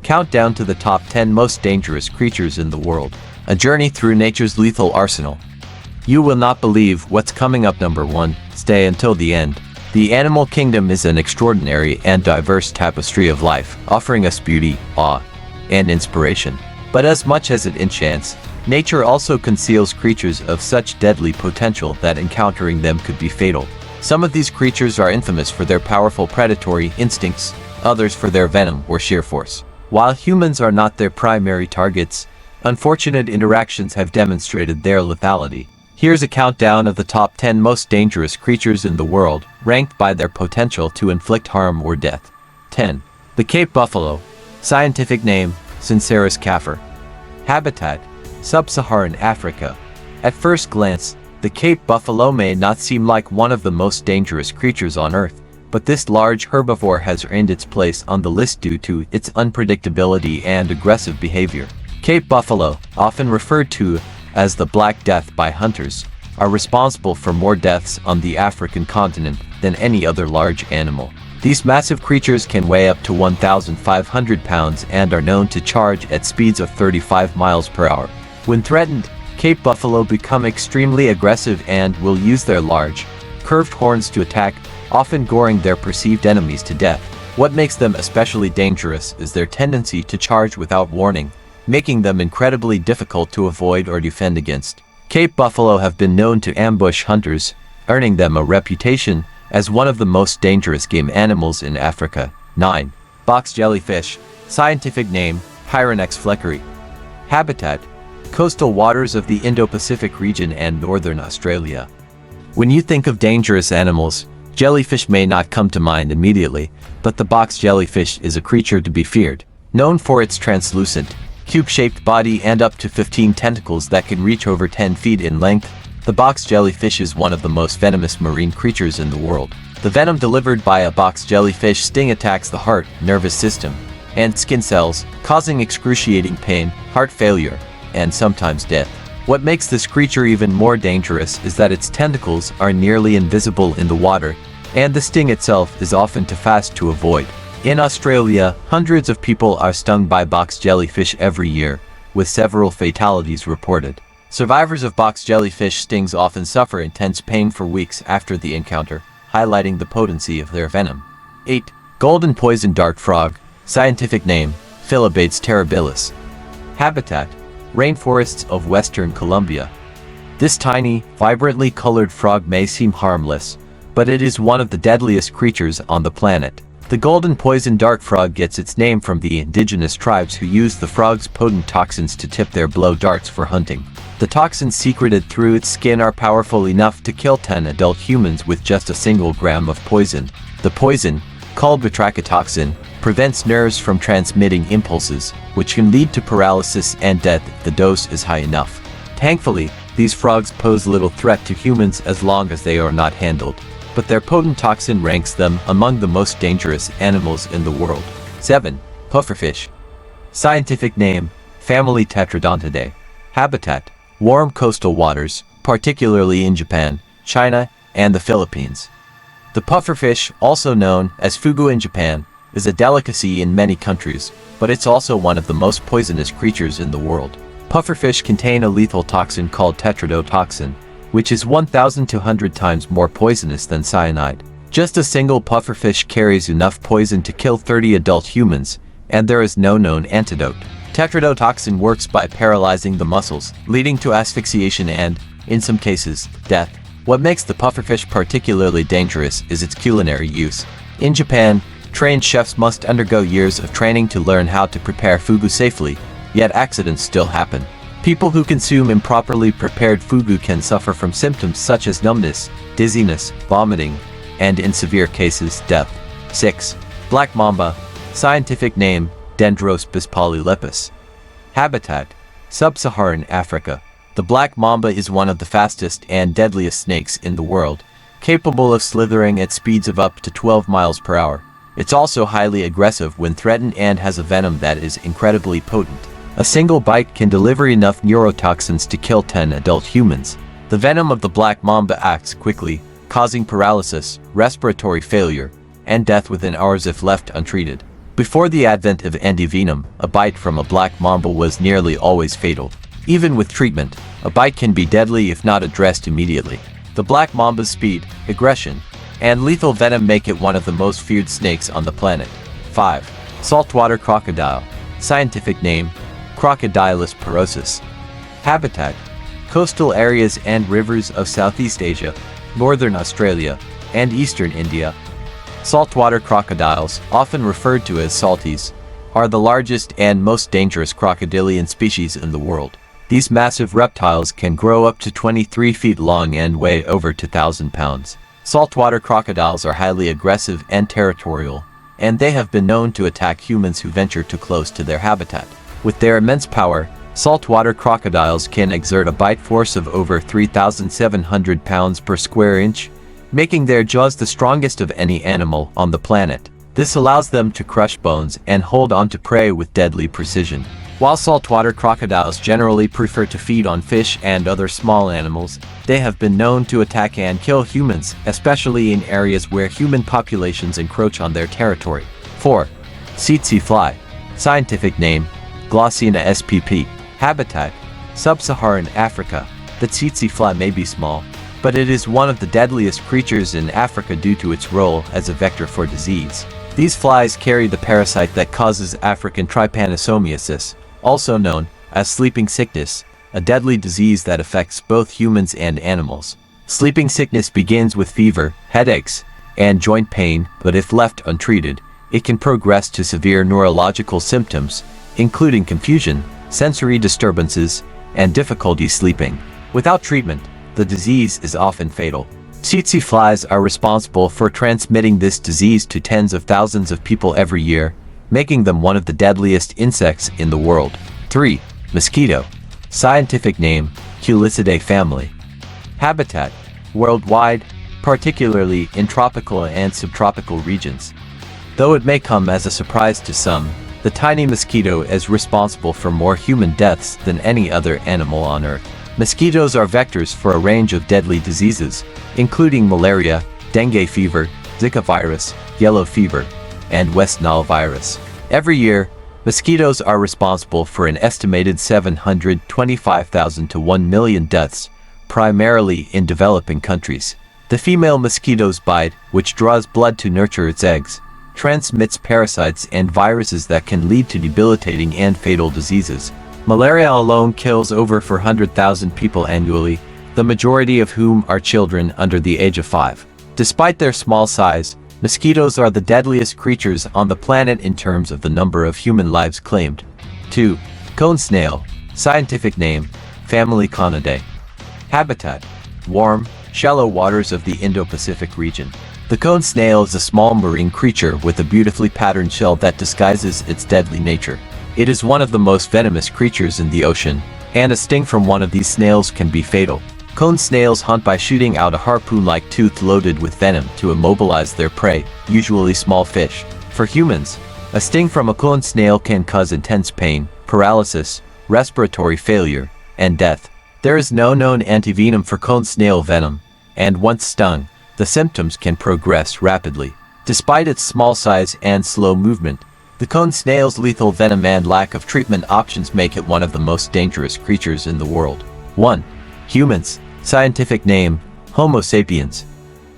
Countdown to the top 10 most dangerous creatures in the world. A journey through nature's lethal arsenal. You will not believe what's coming up. Number 1. Stay until the end. The animal kingdom is an extraordinary and diverse tapestry of life, offering us beauty, awe, and inspiration. But as much as it enchants, nature also conceals creatures of such deadly potential that encountering them could be fatal. Some of these creatures are infamous for their powerful predatory instincts, others for their venom or sheer force. While humans are not their primary targets, unfortunate interactions have demonstrated their lethality. Here's a countdown of the top 10 most dangerous creatures in the world, ranked by their potential to inflict harm or death. 10. The Cape buffalo. Scientific name, Syncerus caffer. Habitat, Sub-Saharan Africa. At first glance, the Cape buffalo may not seem like one of the most dangerous creatures on Earth, but this large herbivore has earned its place on the list due to its unpredictability and aggressive behavior. Cape buffalo, often referred to as the Black Death by hunters, are responsible for more deaths on the African continent than any other large animal. These massive creatures can weigh up to 1,500 pounds and are known to charge at speeds of 35 miles per hour. When threatened, Cape buffalo become extremely aggressive and will use their large, curved horns to attack, often goring their perceived enemies to death. What makes them especially dangerous is their tendency to charge without warning, making them incredibly difficult to avoid or defend against. Cape buffalo have been known to ambush hunters, earning them a reputation as one of the most dangerous game animals in Africa. 9. Box jellyfish. Scientific name, Hyranex fleckeri. Habitat, coastal waters of the Indo-Pacific region and northern Australia. When you think of dangerous animals, jellyfish may not come to mind immediately, but the box jellyfish is a creature to be feared. Known for its translucent, cube-shaped body and up to 15 tentacles that can reach over 10 feet in length, the box jellyfish is one of the most venomous marine creatures in the world. The venom delivered by a box jellyfish sting attacks the heart, nervous system, and skin cells, causing excruciating pain, heart failure, and sometimes death. What makes this creature even more dangerous is that its tentacles are nearly invisible in the water, and the sting itself is often too fast to avoid. In Australia, hundreds of people are stung by box jellyfish every year, with several fatalities reported. Survivors of box jellyfish stings often suffer intense pain for weeks after the encounter, highlighting the potency of their venom. 8. Golden poison dart frog. Scientific name, Philobates terribilis. Habitat, rainforests of western Colombia. This tiny, vibrantly colored frog may seem harmless, but it is one of the deadliest creatures on the planet. The golden poison dart frog gets its name from the indigenous tribes who use the frog's potent toxins to tip their blow darts for hunting. The toxins secreted through its skin are powerful enough to kill 10 adult humans with just a single gram of poison. The poison, called batrachotoxin, prevents nerves from transmitting impulses, which can lead to paralysis and death if the dose is high enough. Thankfully, these frogs pose little threat to humans as long as they are not handled, but their potent toxin ranks them among the most dangerous animals in the world. 7. Pufferfish. Scientific name, family Tetradontidae. Habitat, warm coastal waters, particularly in Japan, China, and the Philippines. The pufferfish, also known as fugu in Japan, is a delicacy in many countries, but it's also one of the most poisonous creatures in the world. Pufferfish contain a lethal toxin called tetrodotoxin, which is 1,200 times more poisonous than cyanide. Just a single pufferfish carries enough poison to kill 30 adult humans, and there is no known antidote. Tetrodotoxin works by paralyzing the muscles, leading to asphyxiation and, in some cases, death. What makes the pufferfish particularly dangerous is its culinary use. In Japan, trained chefs must undergo years of training to learn how to prepare fugu safely, yet accidents still happen. People who consume improperly prepared fugu can suffer from symptoms such as numbness, dizziness, vomiting, and in severe cases, death. 6. Black mamba. Scientific name, Dendrospis polylepis. Habitat, Sub-Saharan Africa. The black mamba is one of the fastest and deadliest snakes in the world, capable of slithering at speeds of up to 12 miles per hour. It's also highly aggressive when threatened and has a venom that is incredibly potent. A single bite can deliver enough neurotoxins to kill 10 adult humans. The venom of the black mamba acts quickly, causing paralysis, respiratory failure, and death within hours if left untreated. Before the advent of antivenom, a bite from a black mamba was nearly always fatal. Even with treatment, a bite can be deadly if not addressed immediately. The black mamba's speed, aggression, and lethal venom make it one of the most feared snakes on the planet. 5. Saltwater crocodile. Scientific name, Crocodilus porosus. Habitat, coastal areas and rivers of Southeast Asia, northern Australia, and eastern India. Saltwater crocodiles, often referred to as salties, are the largest and most dangerous crocodilian species in the world. These massive reptiles can grow up to 23 feet long and weigh over 2,000 pounds. Saltwater crocodiles are highly aggressive and territorial, and they have been known to attack humans who venture too close to their habitat. With their immense power, saltwater crocodiles can exert a bite force of over 3,700 pounds per square inch, making their jaws the strongest of any animal on the planet. This allows them to crush bones and hold on to prey with deadly precision. While saltwater crocodiles generally prefer to feed on fish and other small animals, they have been known to attack and kill humans, especially in areas where human populations encroach on their territory. 4. Tsetse fly. Scientific name, Glossina spp. Habitat, Sub-Saharan Africa. The tsetse fly may be small, but it is one of the deadliest creatures in Africa due to its role as a vector for disease. These flies carry the parasite that causes African trypanosomiasis, also known as sleeping sickness, a deadly disease that affects both humans and animals. Sleeping sickness begins with fever, headaches, and joint pain, but if left untreated, it can progress to severe neurological symptoms, including confusion, sensory disturbances, and difficulty sleeping. Without treatment, the disease is often fatal. Tsetse flies are responsible for transmitting this disease to tens of thousands of people every year, making them one of the deadliest insects in the world. 3. Mosquito. Scientific name, Culicidae family. Habitat, worldwide, particularly in tropical and subtropical regions. Though it may come as a surprise to some, the tiny mosquito is responsible for more human deaths than any other animal on Earth. Mosquitoes are vectors for a range of deadly diseases, including malaria, dengue fever, Zika virus, yellow fever, and West Nile virus. Every year, mosquitoes are responsible for an estimated 725,000 to 1 million deaths, primarily in developing countries. The female mosquito's bite, which draws blood to nurture its eggs, transmits parasites and viruses that can lead to debilitating and fatal diseases. Malaria alone kills over 400,000 people annually, the majority of whom are children under the age of 5. Despite their small size, mosquitoes are the deadliest creatures on the planet in terms of the number of human lives claimed. 2. Cone snail. Scientific name, family Conidae. Habitat, warm, shallow waters of the Indo-Pacific region. The cone snail is a small marine creature with a beautifully patterned shell that disguises its deadly nature. It is one of the most venomous creatures in the ocean, and a sting from one of these snails can be fatal. Cone snails hunt by shooting out a harpoon-like tooth loaded with venom to immobilize their prey, usually small fish. For humans, a sting from a cone snail can cause intense pain, paralysis, respiratory failure, and death. There is no known antivenom for cone snail venom, and once stung, the symptoms can progress rapidly. Despite its small size and slow movement, the cone snail's lethal venom and lack of treatment options make it one of the most dangerous creatures in the world. 1. Humans. Scientific name, Homo sapiens.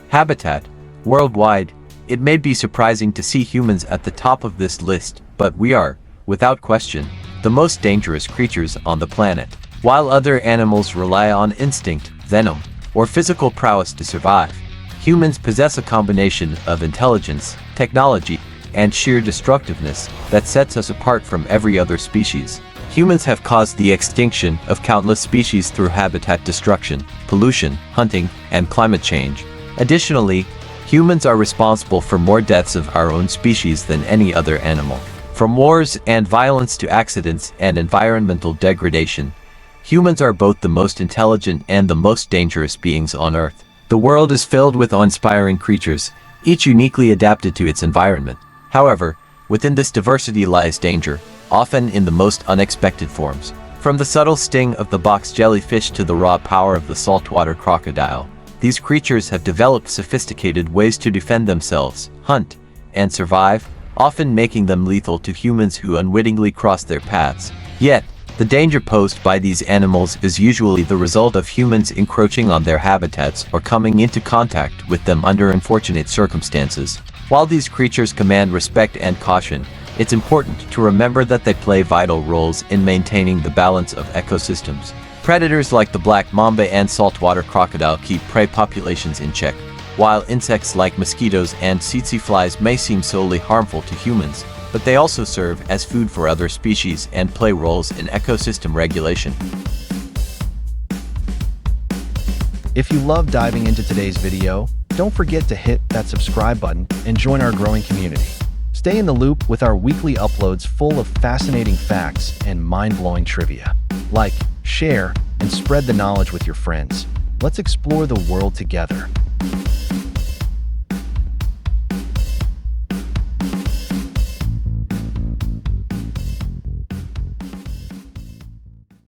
Habitat, worldwide. It may be surprising to see humans at the top of this list, but we are, without question, the most dangerous creatures on the planet. While other animals rely on instinct, venom, or physical prowess to survive, humans possess a combination of intelligence, technology, and sheer destructiveness that sets us apart from every other species. Humans have caused the extinction of countless species through habitat destruction, pollution, hunting, and climate change. Additionally, humans are responsible for more deaths of our own species than any other animal. From wars and violence to accidents and environmental degradation, humans are both the most intelligent and the most dangerous beings on Earth. The world is filled with awe-inspiring creatures, each uniquely adapted to its environment. However, within this diversity lies danger, often in the most unexpected forms. From the subtle sting of the box jellyfish to the raw power of the saltwater crocodile, these creatures have developed sophisticated ways to defend themselves, hunt, and survive, often making them lethal to humans who unwittingly cross their paths. Yet, the danger posed by these animals is usually the result of humans encroaching on their habitats or coming into contact with them under unfortunate circumstances. While these creatures command respect and caution, it's important to remember that they play vital roles in maintaining the balance of ecosystems. Predators like the black mamba and saltwater crocodile keep prey populations in check, while insects like mosquitoes and tsetse flies may seem solely harmful to humans, but they also serve as food for other species and play roles in ecosystem regulation. If you love diving into today's video, don't forget to hit that subscribe button and join our growing community. Stay in the loop with our weekly uploads full of fascinating facts and mind-blowing trivia. Like, share, and spread the knowledge with your friends. Let's explore the world together.